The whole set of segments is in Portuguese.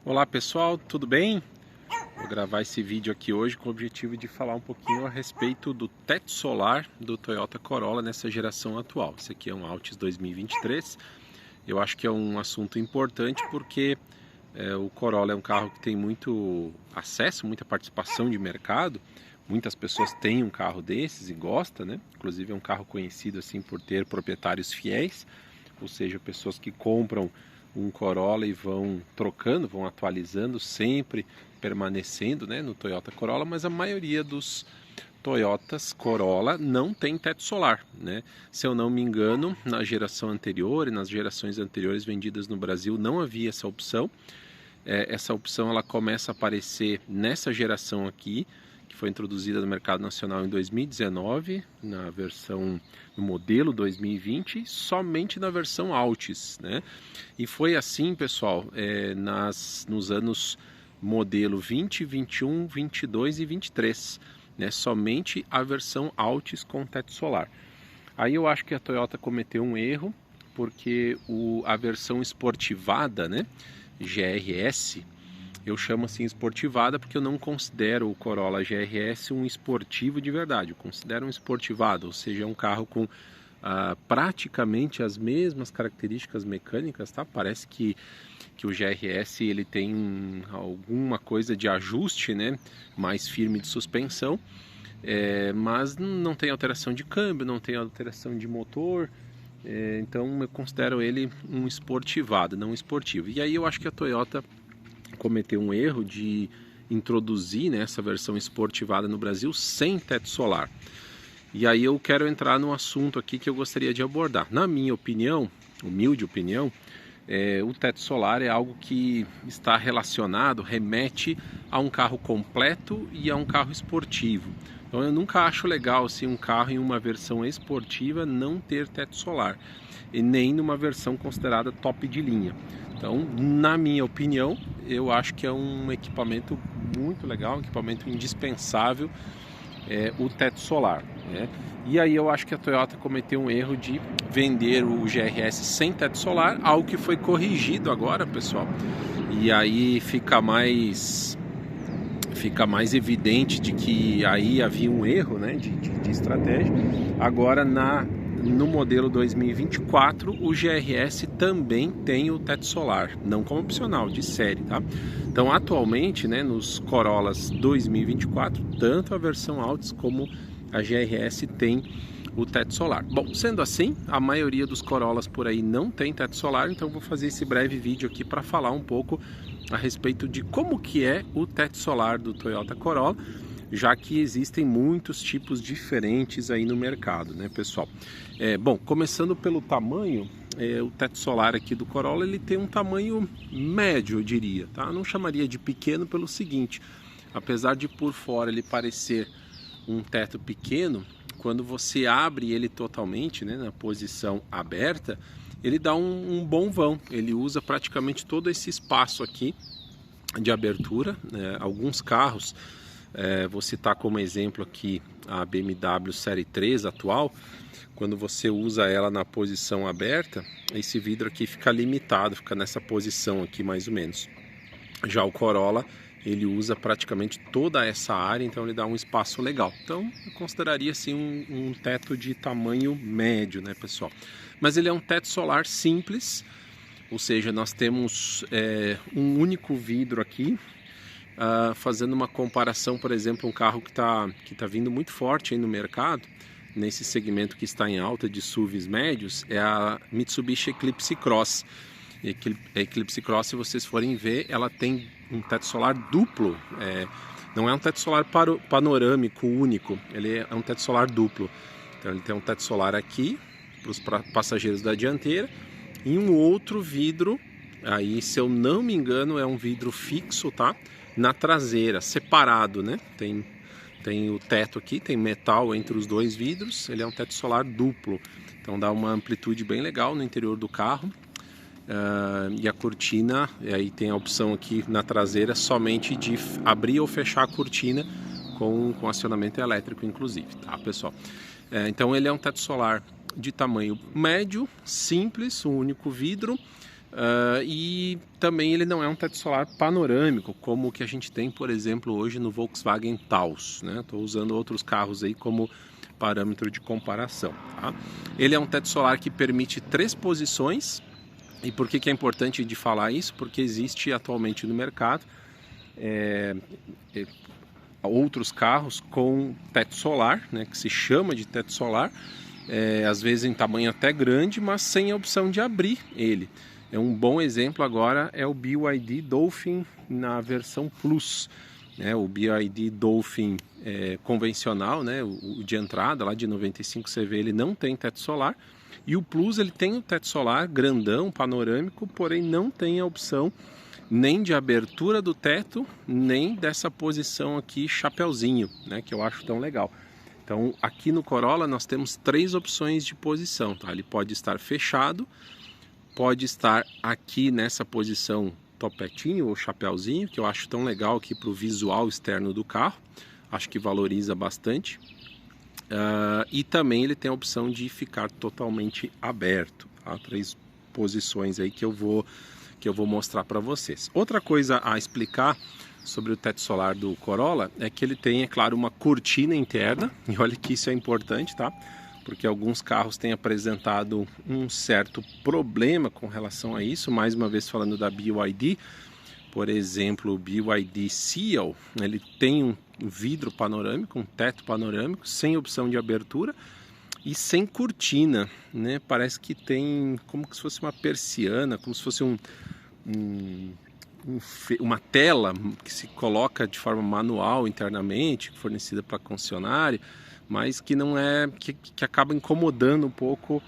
Olá pessoal, tudo bem? Vou gravar esse vídeo aqui hoje com o objetivo de falar um pouquinho a respeito do teto solar do Toyota Corolla nessa geração atual. Esse aqui é um Altis 2023. Eu acho que é um assunto importante porque o Corolla é um carro que tem muito acesso, muita participação de mercado. Muitas pessoas têm um carro desses e gostam, né? Inclusive é um carro conhecido assim por ter proprietários fiéis, ou seja, pessoas que compram um Corolla e vão trocando, vão atualizando, sempre permanecendo, né, no Toyota Corolla, mas a maioria dos Toyotas Corolla não tem teto solar, né? Se eu não me engano, na geração anterior e nas gerações anteriores vendidas no Brasil não havia essa opção. Essa opção ela começa a aparecer nessa geração aqui, que foi introduzida no mercado nacional em 2019, na versão, no modelo 2020, somente na versão Altis, né? E foi assim, pessoal, nos anos modelo 20, 21, 22 e 23, né? Somente a versão Altis com teto solar. Aí eu acho que a Toyota cometeu um erro, porque a versão esportivada, né? GRS, eu chamo assim esportivada porque eu não considero o Corolla GRS um esportivo de verdade. Eu considero um esportivado, ou seja, um carro com praticamente as mesmas características mecânicas, tá? Parece que o GRS ele tem alguma coisa de ajuste, né? Mais firme de suspensão, mas não tem alteração de câmbio, não tem alteração de motor. Então eu considero ele um esportivado, não esportivo. E aí eu acho que a Toyota cometeu um erro de introduzir, né, essa versão esportivada no Brasil sem teto solar. E aí eu quero entrar num assunto aqui que eu gostaria de abordar. Na minha opinião, humilde opinião, o teto solar é algo que está relacionado, remete a um carro completo e a um carro esportivo. Então eu nunca acho legal assim, um carro em uma versão esportiva não ter teto solar, e nem numa versão considerada top de linha. Então, na minha opinião, eu acho que é um equipamento muito legal, um equipamento indispensável, o teto solar, né? E aí eu acho que a Toyota cometeu um erro de vender o GRS sem teto solar, algo que foi corrigido agora, pessoal. E aí fica mais evidente de que aí havia um erro, né, de estratégia. Agora no modelo 2024 o GRS também tem o teto solar, não como opcional, de série, tá? Então atualmente, né, nos Corollas 2024, tanto a versão Altis como a GRS tem o teto solar. Bom, sendo assim, a maioria dos Corollas por aí não tem teto solar, então vou fazer esse breve vídeo aqui para falar um pouco a respeito de como que é o teto solar do Toyota Corolla, já que existem muitos tipos diferentes aí no mercado, né, pessoal? Bom, começando pelo tamanho, o teto solar aqui do Corolla ele tem um tamanho médio, eu diria, tá? Eu não chamaria de pequeno pelo seguinte: apesar de por fora ele parecer um teto pequeno, quando você abre ele totalmente, né, na posição aberta, ele dá um bom vão. Ele usa praticamente todo esse espaço aqui de abertura, né? Alguns carros, vou citar como exemplo aqui a BMW Série 3 atual. Quando você usa ela na posição aberta, esse vidro aqui fica limitado, fica nessa posição aqui mais ou menos. Já o Corolla, ele usa praticamente toda essa área, então ele dá um espaço legal. Então eu consideraria assim um teto de tamanho médio, né, pessoal? Mas ele é um teto solar simples, ou seja, nós temos um único vidro aqui. Fazendo uma comparação, por exemplo, um carro que tá vindo muito forte aí no mercado, nesse segmento que está em alta de SUVs médios, é a Mitsubishi Eclipse Cross. A Eclipse Cross, se vocês forem ver, ela tem um teto solar duplo. Não é um teto solar panorâmico único, ele é um teto solar duplo. Então ele tem um teto solar aqui para os passageiros da dianteira e um outro vidro, aí se eu não me engano é um vidro fixo, tá? Na traseira, separado, né? Tem o teto aqui, tem metal entre os dois vidros, ele é um teto solar duplo. Então dá uma amplitude bem legal no interior do carro. E a cortina, e aí tem a opção aqui na traseira somente de abrir ou fechar a cortina com acionamento elétrico inclusive, tá, pessoal? Então ele é um teto solar de tamanho médio, simples, um único vidro, E também ele não é um teto solar panorâmico, como o que a gente tem, por exemplo, hoje no Volkswagen Taos, né? Estou usando outros carros aí como parâmetro de comparação, tá? Ele é um teto solar que permite 3 posições. E por que é importante de falar isso? Porque existe atualmente no mercado outros carros com teto solar, né, que se chama de teto solar, às vezes em tamanho até grande, mas sem a opção de abrir ele. Um bom exemplo agora é o BYD Dolphin na versão Plus, né? O BYD Dolphin convencional, né, o de entrada lá de 95 CV, ele não tem teto solar, e o Plus ele tem o teto solar grandão, panorâmico, porém não tem a opção nem de abertura do teto, nem dessa posição aqui chapeuzinho, né, que eu acho tão legal. Então aqui no Corolla nós temos 3 opções de posição, tá? Ele pode estar fechado, pode estar aqui nessa posição topetinho ou chapeuzinho, que eu acho tão legal aqui para o visual externo do carro, acho que valoriza bastante. E também ele tem a opção de ficar totalmente aberto, tá? 3 posições aí que eu vou mostrar para vocês. Outra coisa a explicar sobre o teto solar do Corolla é que ele tem, é claro, uma cortina interna, e olha que isso é importante, tá? Porque alguns carros têm apresentado um certo problema com relação a isso. Mais uma vez falando da BYD, por exemplo, o BYD Seal, ele tem um vidro panorâmico, um teto panorâmico, sem opção de abertura e sem cortina, né? Parece que tem como se fosse uma persiana, como se fosse uma tela que se coloca de forma manual internamente, fornecida para concessionária, mas que não é, que acaba incomodando um pouco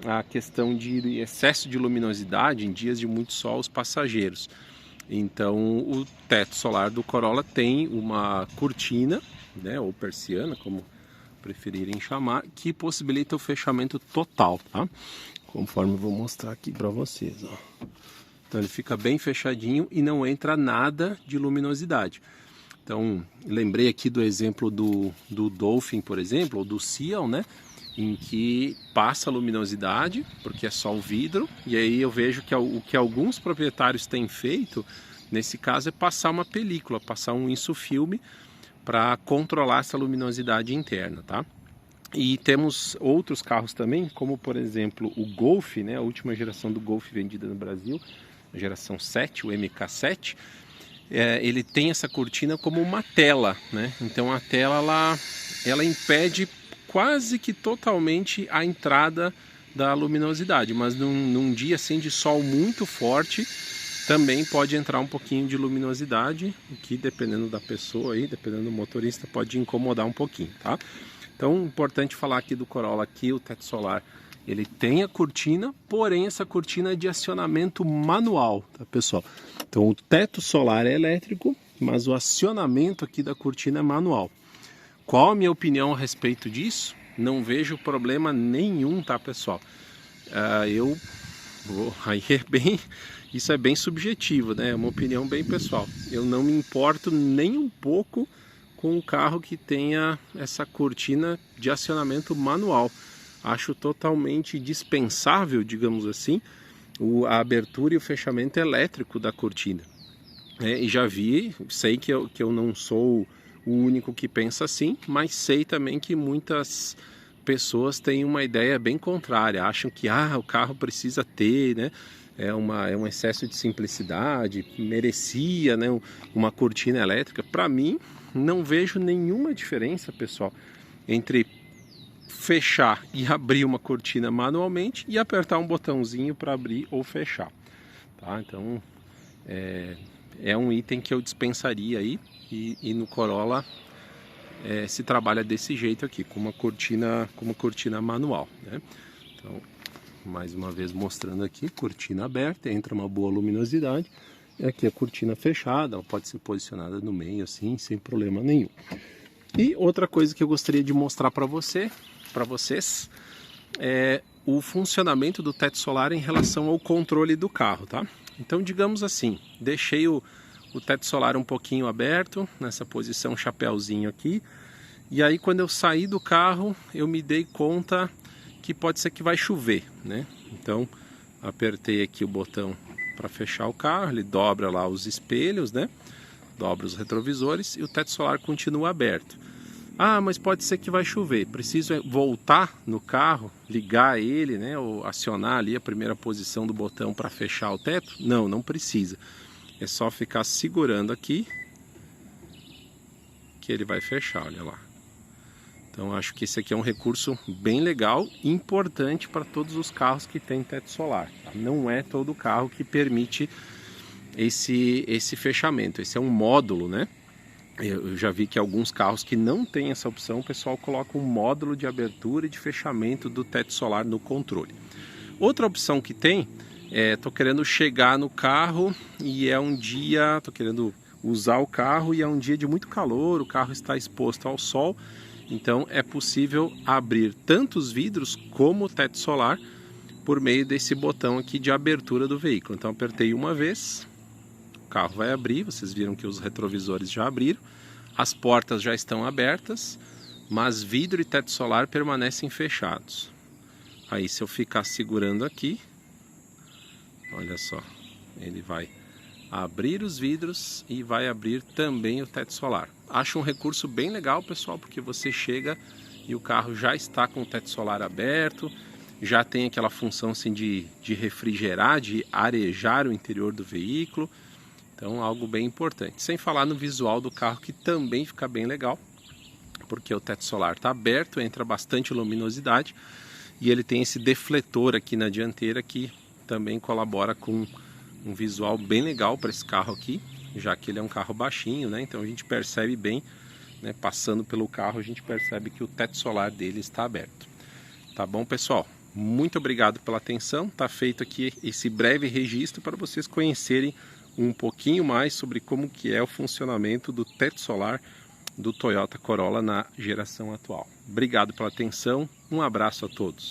a questão de excesso de luminosidade em dias de muito sol os passageiros. Então o teto solar do Corolla tem uma cortina, né, ou persiana, como preferirem chamar, que possibilita o fechamento total, tá? Conforme eu vou mostrar aqui para vocês, ó. Então ele fica bem fechadinho e não entra nada de luminosidade. Então lembrei aqui do exemplo do Dolphin, por exemplo, ou do Seal, né, em que passa a luminosidade, porque é só o vidro, e aí eu vejo que o que alguns proprietários têm feito, nesse caso, é passar uma película, passar um insufilme para controlar essa luminosidade interna, tá? E temos outros carros também, como por exemplo o Golf, né, a última geração do Golf vendida no Brasil, a geração 7, o MK7, ele tem essa cortina como uma tela, né? Então a tela ela impede quase que totalmente a entrada da luminosidade, mas num dia assim de sol muito forte também pode entrar um pouquinho de luminosidade, o que dependendo da pessoa aí, dependendo do motorista, pode incomodar um pouquinho, tá? Então, importante falar aqui do Corolla, aqui o teto solar, ele tem a cortina, porém essa cortina é de acionamento manual, tá, pessoal? Então o teto solar é elétrico, mas o acionamento aqui da cortina é manual. Qual a minha opinião a respeito disso? Não vejo problema nenhum, tá, pessoal? Isso é bem subjetivo, né? É uma opinião bem pessoal. Eu não me importo nem um pouco com um carro que tenha essa cortina de acionamento manual. Acho totalmente dispensável, digamos assim, a abertura e o fechamento elétrico da cortina. E já sei que eu não sou o único que pensa assim, mas sei também que muitas pessoas têm uma ideia bem contrária, acham que o carro precisa ter, né? É um excesso de simplicidade, merecia, né, uma cortina elétrica. Para mim, não vejo nenhuma diferença, pessoal, entre fechar e abrir uma cortina manualmente e apertar um botãozinho para abrir ou fechar, tá? Então é um item que eu dispensaria aí, e no Corolla se trabalha desse jeito aqui, com uma cortina manual, né? Então, mais uma vez mostrando aqui, cortina aberta, entra uma boa luminosidade, e aqui a cortina fechada, ela pode ser posicionada no meio assim, sem problema nenhum. E outra coisa que eu gostaria de mostrar para vocês é o funcionamento do teto solar em relação ao controle do carro, tá? Então, digamos assim, deixei o teto solar um pouquinho aberto, nessa posição chapéuzinho aqui, e aí quando eu saí do carro, eu me dei conta que pode ser que vai chover, né? Então, apertei aqui o botão para fechar o carro, ele dobra lá os espelhos, né? Dobra os retrovisores e o teto solar continua aberto. Ah, mas pode ser que vai chover. Preciso voltar no carro, ligar ele, né? Ou acionar ali a primeira posição do botão para fechar o teto? Não, não precisa. É só ficar segurando aqui que ele vai fechar, olha lá. Então acho que esse aqui é um recurso bem legal e importante para todos os carros que têm teto solar. Tá? Não é todo carro que permite esse fechamento. Esse é um módulo, né? Eu já vi que alguns carros que não tem essa opção, o pessoal coloca um módulo de abertura e de fechamento do teto solar no controle. Outra opção que tem, tô querendo chegar no carro e é um dia, tô querendo usar o carro e é um dia de muito calor, o carro está exposto ao sol, então é possível abrir tanto os vidros como o teto solar por meio desse botão aqui de abertura do veículo. Então apertei uma vez, o carro vai abrir, vocês viram que os retrovisores já abriram, as portas já estão abertas, mas vidro e teto solar permanecem fechados. Aí se eu ficar segurando aqui, olha só, ele vai abrir os vidros e vai abrir também o teto solar. Acho um recurso bem legal, pessoal, porque você chega e o carro já está com o teto solar aberto, já tem aquela função assim de refrigerar, de arejar o interior do veículo. Então algo bem importante. Sem falar no visual do carro, que também fica bem legal, porque o teto solar está aberto, entra bastante luminosidade e ele tem esse defletor aqui na dianteira que também colabora com um visual bem legal para esse carro aqui, já que ele é um carro baixinho, né? Então a gente percebe bem, né? Passando pelo carro a gente percebe que o teto solar dele está aberto. Tá bom, pessoal? Muito obrigado pela atenção. Tá feito aqui esse breve registro para vocês conhecerem um pouquinho mais sobre como que é o funcionamento do teto solar do Toyota Corolla na geração atual. Obrigado pela atenção, um abraço a todos.